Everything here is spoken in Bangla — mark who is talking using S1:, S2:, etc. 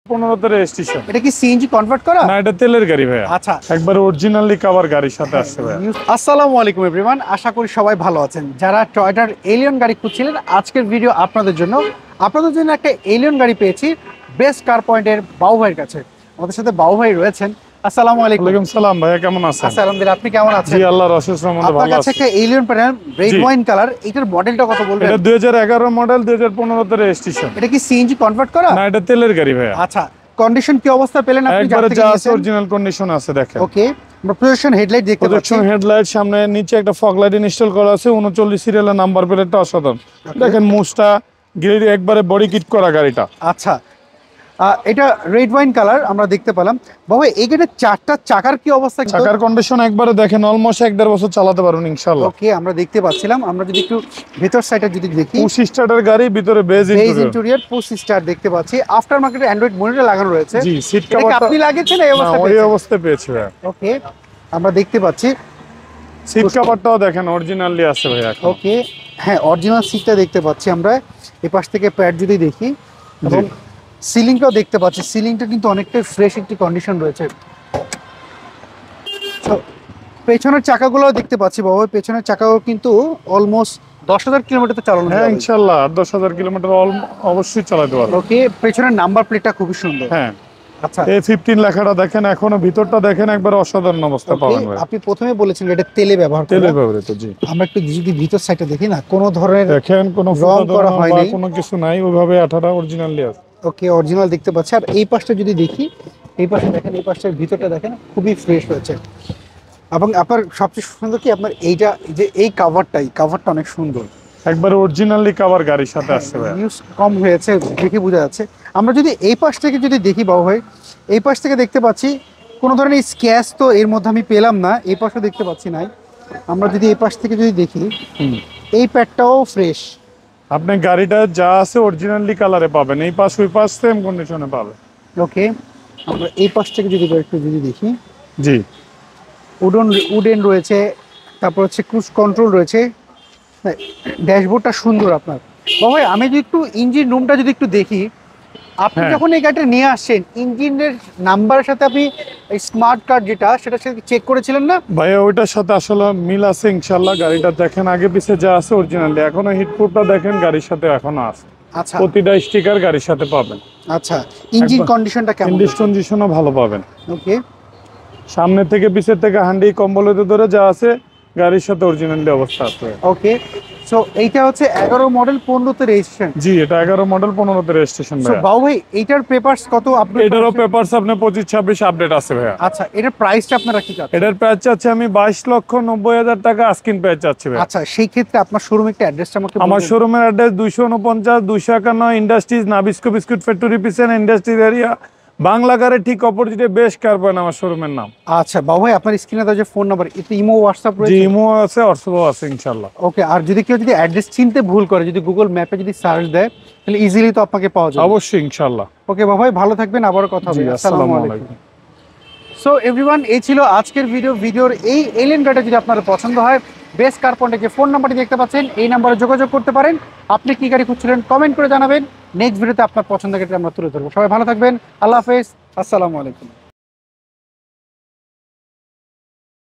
S1: 15 তে রেজিস্ট্রেশন।
S2: এটা কি সিএনজি কনভার্ট করা?
S1: না, এটা তেলের গাড়ি ভাইয়া।
S2: আচ্ছা,
S1: একবার অরিজিনালি কভার গাড়ির সাথে আসছে ভাইয়া।
S2: আসসালামু আলাইকুম এভরিওয়ান, আশা করি সবাই ভালো আছেন। যারা টয়োটার এলিয়ন গাড়ি খুঁজছিলেন, আজকের ভিডিও আপনাদের জন্য একটা এলিয়ন গাড়ি পেয়েছি বেস্ট কার পয়েন্টের বাবু ভাইয়ের কাছে। আমাদের সাথে বাবু ভাই রয়েছেন। আসসালামু আলাইকুম।
S1: ওয়ালাইকুম সালাম ভাইয়া, কেমন আছেন?
S2: আচ্ছা, আলহামদুলিল্লাহ, আপনি কেমন আছেন?
S1: জি, আল্লাহর অশেষ রহমতে
S2: আপনার
S1: ভালো
S2: কাছে
S1: আছি।
S2: একটা এলিয়ন পেলেন রেড ওয়াইন কালার, এটার মডেলটা কত বলবেন?
S1: এটা 2011 মডেল, 2015 তে রেজিস্ট্রেশন।
S2: এটা কি সিএনজি কনভার্ট করা?
S1: না, এটা তেলের গাড়ি ভাইয়া।
S2: আচ্ছা, কন্ডিশন কি অবস্থা পেলেন আপনি?
S1: একবারে যা আছে অরিজিনাল কন্ডিশন আছে দেখেন।
S2: ওকে, আমরা প্রজেকশন হেডলাইট দেখতে পাচ্ছি।
S1: প্রজেকশন হেডলাইট, সামনে নিচে একটা ফগ লাইট ইনস্টল করা আছে, 39 সিরিয়ালের নাম্বার প্লেটটা অসাধারণ। দেখেন মুসটা গ্রিল একবারে বডি কিট করা গাড়িটা।
S2: আচ্ছা, এটা রেড ওয়াইন কালার আমরা দেখতে পেলাম। বাবা, এই গাড়ির চারটা চাকার কি অবস্থা?
S1: চাকার কন্ডিশন একবারে দেখেন, অলমোস্ট 1.5 বছর চালাতে পারবেন ইনশাআল্লাহ।
S2: ওকে, আমরা দেখতে পাচ্ছিলাম। আমরা যদি একটু ভেতর সাইডটা যদি দেখি,
S1: পুশ স্টার্টার গাড়ি, ভিতরে বেজ
S2: ইন্টেরিয়র পুশ স্টার্ট দেখতে পাচ্ছি। আফটার মার্কেটে অ্যান্ড্রয়েড মনিটর লাগানো রয়েছে।
S1: জি, সিট
S2: এটা কি
S1: কভারটা
S2: আপনি লাগিয়েছেন এই অবস্থা?
S1: ওই অবস্থায় পেয়েছি ভাই।
S2: ওকে, আমরা দেখতে পাচ্ছি
S1: সিট কভারটাও দেখেন অরিজিনালি আছে ভাই এখন।
S2: ওকে, হ্যাঁ, অরিজিনাল সিটটা দেখতে পাচ্ছি আমরা। এই পাশ থেকে প্যাড যদি দেখি, এবং সিলিংটাও দেখতে পাচ্ছি। সিলিংটা কিন্তু অনেকটাই ফ্রেশ একটি কন্ডিশন রয়েছে। পেছনের চাকাগুলো দেখতে পাচ্ছি বাবা, পেছনের চাকাও কিন্তু অলমোস্ট 10,000 কিলোমিটার তো চালানো
S1: হ্যাঁ
S2: যাবে।
S1: ইনশাআল্লাহ 10,000 কিলোমিটার অবশ্যই চালাতে পারবো।
S2: ওকে, পেছনের নাম্বার প্লেটটা খুবই সুন্দর।
S1: হ্যাঁ,
S2: আচ্ছা,
S1: এই 15 লেখাটা দেখেন, এখনো ভিতরটা দেখেন, একবার অসাধারণ অবস্থা পাবেন ভাই।
S2: আপনি প্রথমে বলেছেন এটা তেলে ব্যবহার করা।
S1: তেলে ব্যবহৃত, জি।
S2: আমরা একটু যদি ভিতর সাইডটা দেখি না, কোনো ধরনের
S1: দেখেন কোনো
S2: রং করা হয়নি,
S1: কোনো কিছু নাই, ওইভাবে আঠাটা অরিজিনালি আছে।
S2: ওকে, অরিজিনাল দেখতে পাচ্ছি। আর এই পাশটা যদি দেখি, এই পাশে দেখেন, এই পাশটার ভিতরটা দেখেন, খুবই ফ্রেশ হয়েছে। এবং আপনার সবচেয়ে সুন্দর কি আপনার এইটা, যে এই কাভারটা অনেক সুন্দর।
S1: একবার অরিজিনালি কভার গাড়ির সাথে আসছে ভাই।
S2: ইউজ কম হয়েছে দেখে বোঝা যাচ্ছে। আমরা যদি এই পাশ থেকে যদি দেখি বাবু ভাই, এই পাশ থেকে দেখতে পাচ্ছি কোনো ধরনের স্ক্র্যাচ তো এর মধ্যে আমি পেলাম না। এই পাশে দেখতে পাচ্ছি নাই। আমরা যদি এই পাশ থেকে যদি দেখি, এই প্যাডটাও ফ্রেশ।
S1: আপনি গাড়িটা যা আছে অরিজিনালি কালারে পাবেন, এই পাশ ওই পাশ সেম কন্ডিশনে পাবেন।
S2: ওকে, আমরা এই পাশ থেকে যদি একটু যদি দেখি,
S1: জি,
S2: উডেন রয়েছে, তারপর হচ্ছে ক্রুজ কন্ট্রোল রয়েছে। ড্যাশবোর্ডটা সুন্দর আপনার বাবু ভাই। আমি যদি একটু ইঞ্জিন রুমটা যদি একটু দেখি, আপনি যখন এই গাড়িটা নিয়ে আসছেন, ইঞ্জিনের নাম্বারের সাথে আপনি স্মার্ট কার্ড যেটা, সেটা চেক করেছিলেন না
S1: ভাইয়া? ওইটার সাথে আসলে মিল আছে ইনশাআল্লাহ। গাড়িটা দেখেন আগে পিছে যা আছে অরিজিনালি, এখনো হিটপ্রুফটা দেখেন গাড়ির সাথে এখনো আছে।
S2: আচ্ছা,
S1: প্রতিটা স্টিকার গাড়ির সাথে পাবেন।
S2: আচ্ছা, ইঞ্জিন কন্ডিশনটা কেমন?
S1: কন্ডিশনও ভালো পাবেন।
S2: ওকে,
S1: সামনে থেকে পিছের থেকে হান্ডি কম্বলতে ধরে যা আছে গাড়ির সাথে অরিজিনালি অবস্থা আছে।
S2: ওকে, সো এইটা হচ্ছে 11 মডেল 15 তে রেজিস্ট্রেশন।
S1: জি, এটা 11 মডেল 15 তে রেজিস্ট্রেশন
S2: সো
S1: ভাইয়া।
S2: বাবু ভাই, এইটার পেপারস কত আপডেট?
S1: এটারও পেপারস আপনি 25-26 আপডেট আছে ভাইয়া।
S2: আচ্ছা, এটার প্রাইসটা আপনারা কি চাচ্ছেন?
S1: এটার প্রাইস চাচ্ছি আমি 22,90,000 টাকা আস্কিং প্রাইস চাচ্ছি ভাইয়া।
S2: আচ্ছা, সেই ক্ষেত্রে আপনার শোরুমের একটা অ্যাড্রেসটা আমাকে বলবেন?
S1: আমার শোরুমের address 249-251 industries, Nabisco biscuit factory পিছনে ইন্ডাস্ট্রিজ এরিয়া, বাংলা গাড়ির ঠিক অপোজিটে বেশ কার্বন আমার শোরুমের নাম।
S2: আচ্ছা বাবু ভাই, আপনার স্ক্রিনে দেওয়া যে ফোন নাম্বার, এতে ইমো হোয়াটসঅ্যাপ
S1: জি,
S2: রয়েছে?
S1: ইমো আছে, হোয়াটসঅ্যাপও আছে ইনশাআল্লাহ।
S2: ওকে, আর যদি কেউ অ্যাড্রেস চিনতে ভুল করে, যদি গুগল ম্যাপে যদি সার্চ দেয়, তাহলে ইজিলি তো আপনাকে পাওয়া যাবে।
S1: অবশ্যই ইনশাআল্লাহ।
S2: ওকে বাবু ভাই, ভালো থাকবেন, আবারও কথা হবে।
S1: আসসালামু আলাইকুম।
S2: সো এভরিওয়ান, এই ছিল আজকের ভিডিওর এই এলিয়ন গাড়িটা যদি আপনার পছন্দ হয়, বেস্ট কার পয়েন্টে যে ফোন নাম্বারটি দেখতে পাচ্ছেন, এই নাম্বারে যোগাযোগ করতে পারেন। আপনি কি গাড়ি খুঁজছিলেন কমেন্ট করে জানাবেন। নেক্সট ভিডিওতে আপনার পছন্দের গাড়িটা আমরা তুলে ধরবো। সবাই ভালো থাকবেন, আল্লাহ হাফেজ, আসসালামু আলাইকুম।